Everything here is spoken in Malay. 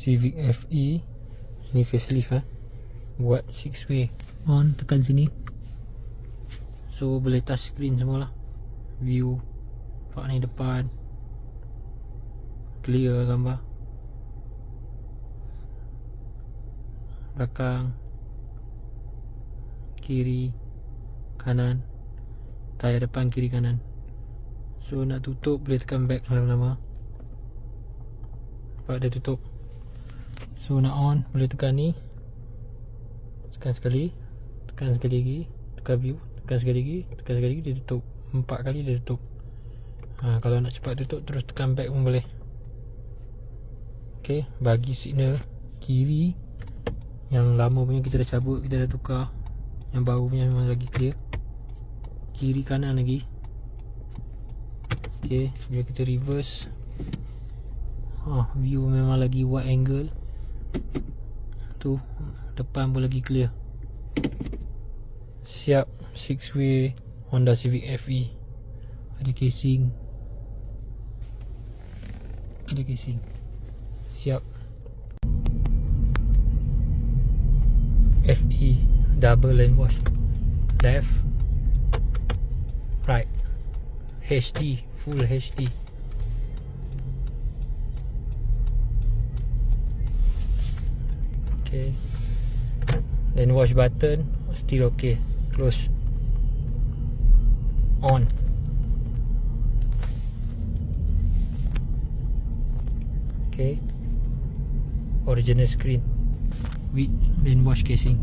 Civic FE. Ni facelift buat 6-way. On, tekan sini. So boleh touch screen semualah. View. Nampak ni depan. Clear gambar. Belakang, kiri, kanan. Tayar depan, kiri, kanan. So nak tutup boleh tekan back lama-lama. Nampak dia tutup. So nak on boleh tekan ni. Tekan sekali. Tekan sekali lagi. Tekan view. Tekan sekali lagi. Tekan sekali lagi, dia tutup. 4 kali dia tutup. Kalau nak cepat tutup terus tekan back pun boleh. Okay, bagi signal kiri. Yang lama punya kita dah cabut, kita dah tukar. Yang baru punya memang lagi clear. Kiri kanan lagi. Okay, bila kita reverse, view memang lagi wide angle. Tu, depan pun lagi clear. Siap 6-way Honda Civic FE. Ada casing. Ada casing. Siap. FE double lane wash. Left, right. HD, full HD. Okay. Then wash button still okay. Close. On. Okay. Original screen with lane wash casing.